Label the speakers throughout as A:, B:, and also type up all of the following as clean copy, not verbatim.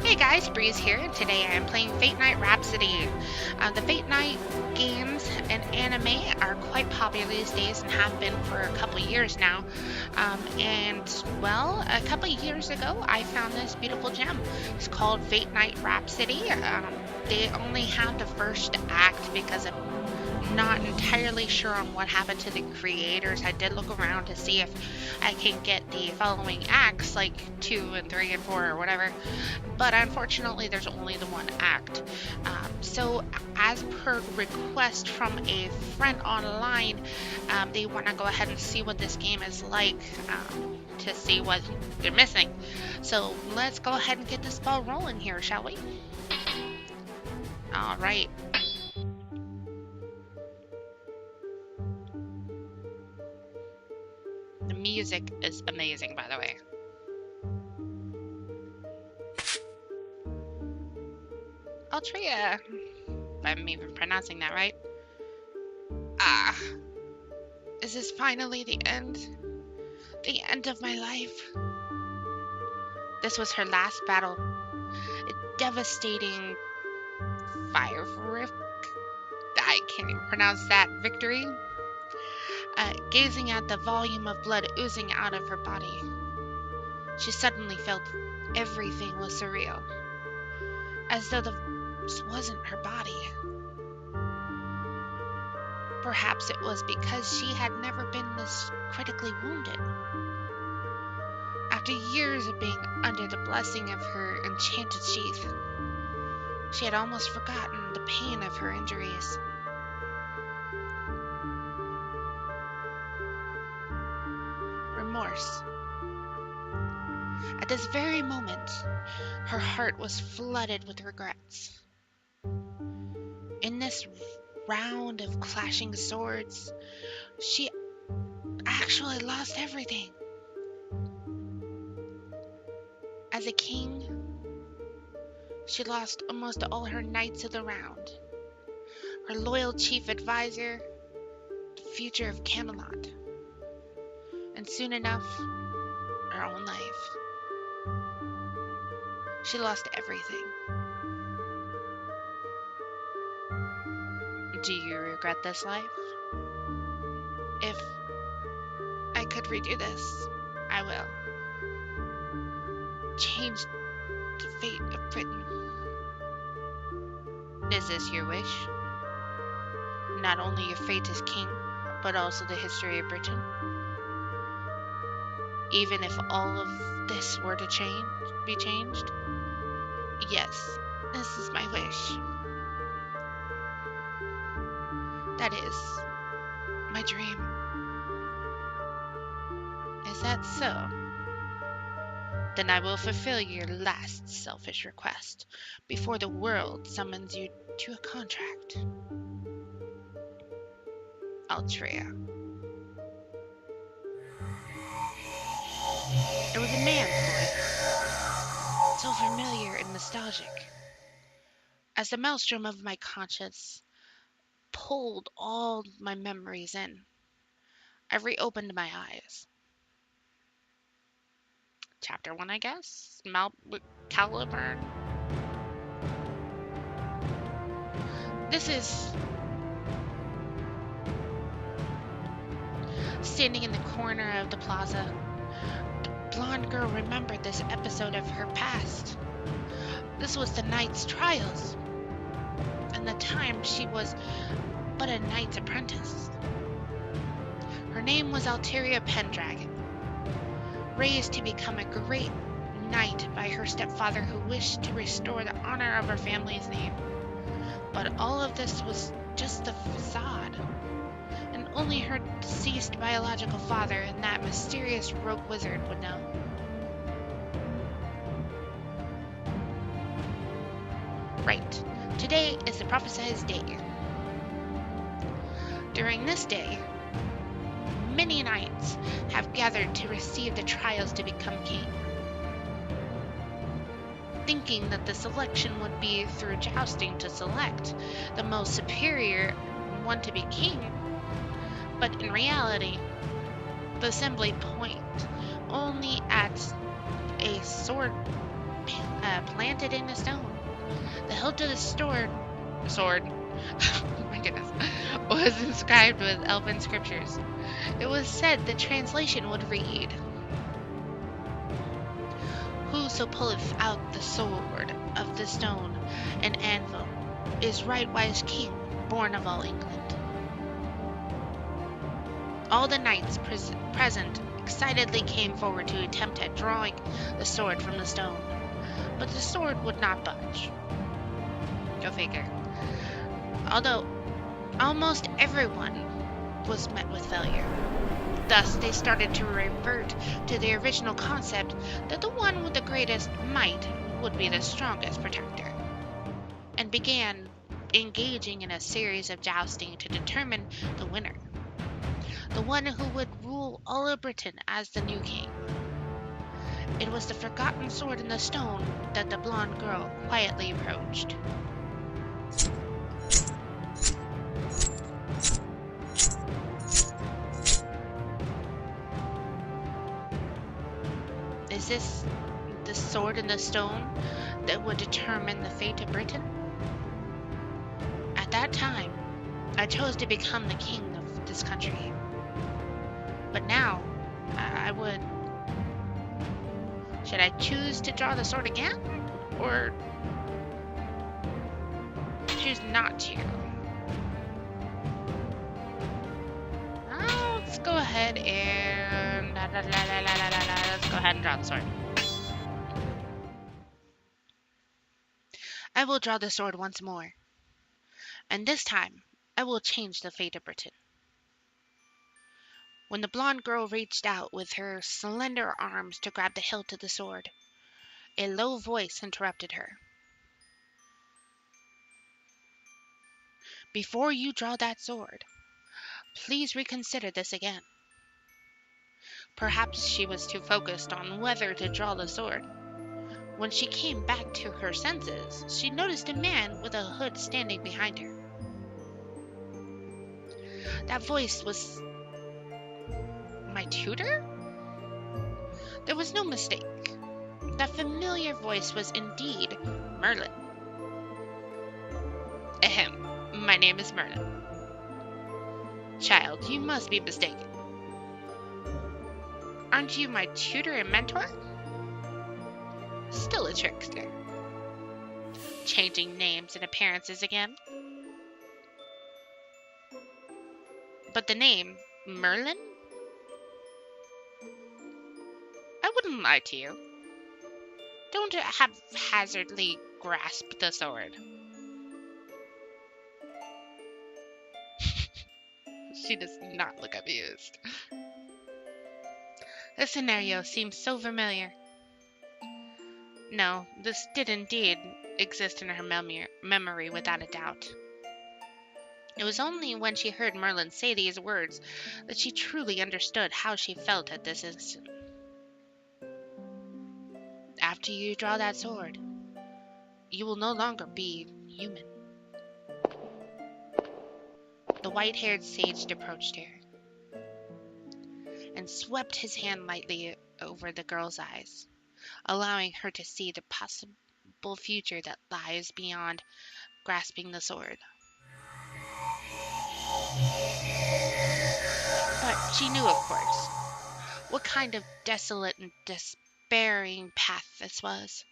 A: Hey guys, Breeze here, and today I am playing Fate Night Rhapsody. The Fate Night games and anime are quite popular these days and have been for a couple years now. Well, a couple years ago I found this beautiful gem. It's called Fate Night Rhapsody. They only have the first act because I'm not entirely sure on what happened to the creators. I did look around to see if I can get the following acts, like 2 and 3 and 4 or whatever, but unfortunately there's only the one act. So as per request from a friend online, they want to go ahead and see what this game is like, to see what they're missing. So let's go ahead and get this ball rolling here, shall we? All right. The music is amazing, by the way. Altria. If I'm even pronouncing that right. Is this finally the end? The end of my life? This was her last battle. A devastating firework. I can't even pronounce that. Victory. Gazing at the volume of blood oozing out of her body, she suddenly felt everything was surreal, as though this wasn't her body. Perhaps it was because she had never been this critically wounded. After years of being under the blessing of her enchanted sheath, she had almost forgotten the pain of her injuries. Remorse. At this very moment, her heart was flooded with regrets. In this round of clashing swords, she actually lost everything. As a king, she lost almost all her knights of the round, her loyal chief advisor, the future of Camelot, and soon enough, her own life. She lost everything. Do you regret this life? If I could redo this, I will. Change the fate of Britain. Is this your wish? Not only your fate as king, but also the history of Britain? Even if all of this were to be changed? Yes, this is my wish. That is my dream. Is that so? Then I will fulfill your last selfish request before the world summons you to a contract. Altria. It was a man's voice, so familiar and nostalgic. As the maelstrom of my conscience pulled all my memories in, I reopened my eyes. Chapter 1, I guess? Caliburn. This is... Standing in the corner of the plaza, the blonde girl remembered this episode of her past. This was the knight's trials, and the time she was but a knight's apprentice. Her name was Alteria Pendragon, raised to become a great knight by her stepfather who wished to restore the honor of her family's name. But all of this was just a facade, and only her deceased biological father and that mysterious rogue wizard would know. Right, today is the prophesized day. During this day, many knights have gathered to receive the trials to become king, thinking that the selection would be through jousting to select the most superior one to be king. But in reality, the assembly point only at a sword planted in the stone. The hilt of the sword, oh my goodness, was inscribed with elven scriptures. It was said the translation would read, "Whoso pulleth out the sword of the stone and anvil is right wise king, born of all England." All the knights present excitedly came forward to attempt at drawing the sword from the stone, but the sword would not budge. Go figure. Although almost everyone was met with failure. Thus, they started to revert to the original concept that the one with the greatest might would be the strongest protector, and began engaging in a series of jousting to determine the winner, the one who would rule all of Britain as the new king. It was the forgotten sword in the stone that the blonde girl quietly approached. Is this the sword in the stone that would determine the fate of Britain? At that time, I chose to become the king of this country. But now, I would... Should I choose to draw the sword again? Or choose not to? Let's go ahead and... Let's go ahead and draw the sword. I will draw the sword once more. And this time, I will change the fate of Britain. When the blonde girl reached out with her slender arms to grab the hilt of the sword, a low voice interrupted her. "Before you draw that sword, please reconsider this again." Perhaps she was too focused on whether to draw the sword. When she came back to her senses, she noticed a man with a hood standing behind her. That voice was my tutor? There was no mistake. That familiar voice was indeed Merlin. Ahem, my name is Merlin. Child, you must be mistaken. Aren't you my tutor and mentor? Still a trickster. Changing names and appearances again. But the name, Merlin? I wouldn't lie to you. Don't haphazardly grasp the sword. She does not look amused. The scenario seems so familiar. No, this did indeed exist in her memory without a doubt. It was only when she heard Merlin say these words that she truly understood how she felt at this instant. After you draw that sword, you will no longer be human. The white-haired sage approached her and swept his hand lightly over the girl's eyes, allowing her to see the possible future that lies beyond grasping the sword. But she knew, of course, what kind of desolate and despairing path this was.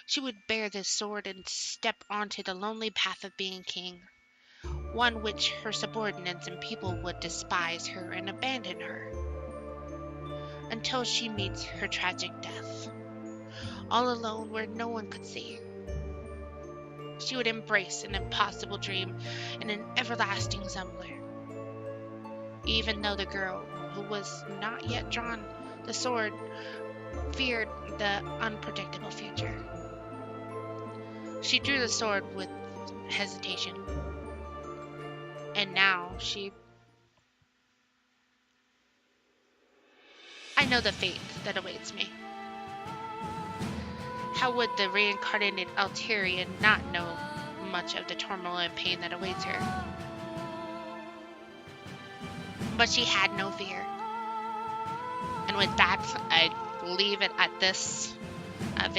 A: She would bear this sword and step onto the lonely path of being king, one which her subordinates and people would despise her and abandon her, until she meets her tragic death, all alone where no one could see. She would embrace an impossible dream and an everlasting slumber, even though the girl, who was not yet drawn the sword, feared the unpredictable future. She drew the sword with hesitation, and now I know the fate that awaits me. How would the reincarnated Altarian not know much of the turmoil and pain that awaits her? But she had no fear. And with that, I leave it at this video.